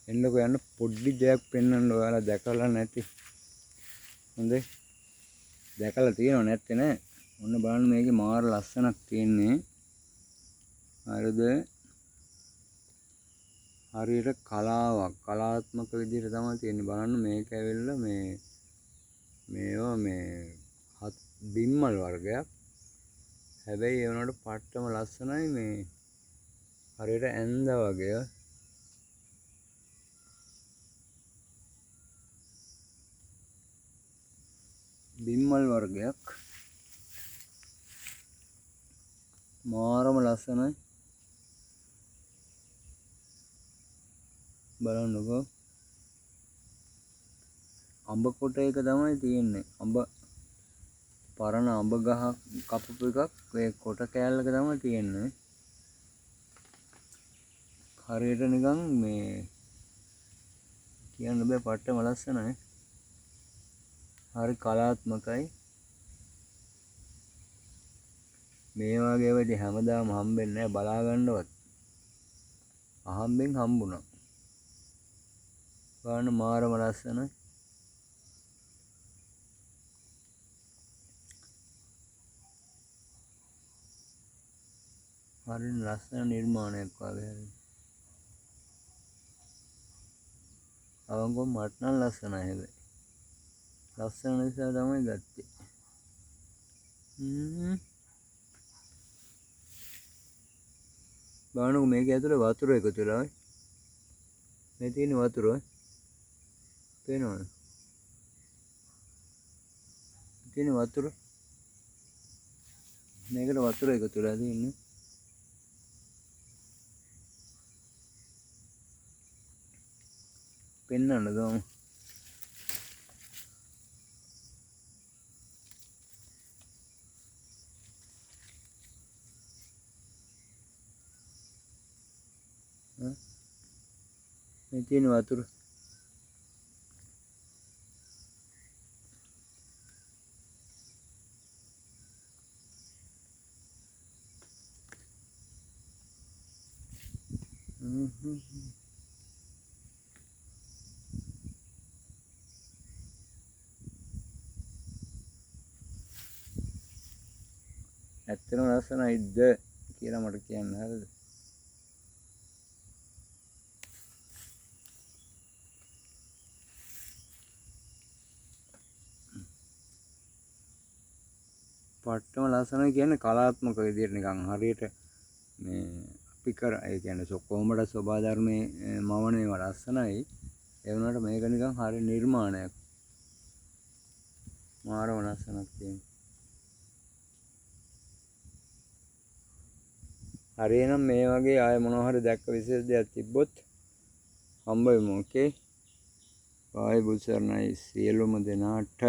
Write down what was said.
එන්නකෝ යන්න පොඩි දෙයක් පෙන්වන්න ඔයාලා දැකලා නැති. හොඳේ. දැකලා තියෙනව නැත්තේ නෑ. ඔන්න බලන්න මේකේ මාර ලස්සනක් තියෙන්නේ. හරිද? හරියට කලාවක් කලාත්මක විදිහට තමයි තියෙන්නේ. බලන්න මේක ඇවිල්ලා මේවා බිම්මල් වර්ගයක්. හැබැයි ඒ වුණාට පට්ටම ලස්සනයි මේ හරියට ඇඳ වගේ. බිම්මල් වර්ගයක් මාරම ලස්සනයි. බලන්නකෝ අඹ කොට එක තමයි තියෙන්නේ. අඹ පරණ අඹ ගහ කපපු එකක් ඒ කොට කෑල්ලක තමයි තියෙන්නේ. හරියට නිකන් මේ කියන්න බෑ පට්ටම ලස්සනයි. හරි කලාත්මකයි. මේ වගේ ඒවා ඉතින් හැමදාම හම්බෙන්නේ නැහැ බලා ගන්නවත්. අහම්බෙන් හම්බුණා. බලන්න මාරම ලස්සනයි. හරි ලස්සන නිර්මාණයක් වගේ හරි. අවංකව මට නම් ලස්සනයි හැබැයි. ලස්සන නිසා තමයි ගත්තේ. බලන්නකෝ මේක ඇතුලේ වතුර එකතු වෙලා. මේ තියෙන වතුර. පේනවද? තියෙන වතුර. මේකට වතුර එකතු වෙලා තියෙන්නේ. පෙන්වන්න දෝම. මේ තියෙන වතුර. ඇත්තටම ලස්සනයිද කියලා මට කියන්න හරිද? පට්ටම ලස්සනයි කියන්නේ කලාත්මක විදිහට නිකන් හරියට මේ අපි කර ඒ කියන්නේ කොහොමද සබා ධර්මයේ මවන ඒවා ලස්සනයි. ඒ වුණාට මේක නිකන් හරි නිර්මාණයක්. මාරම ලස්සනක් තියෙනවා. හරියනම් මේ වගේ ආය මොනවා හරි දැක්ක විශේෂ දෙයක් තිබ්බොත් හම්බ වෙමු. ඕකේ. බායි බුසර්ණයි සියලුම දෙනාට.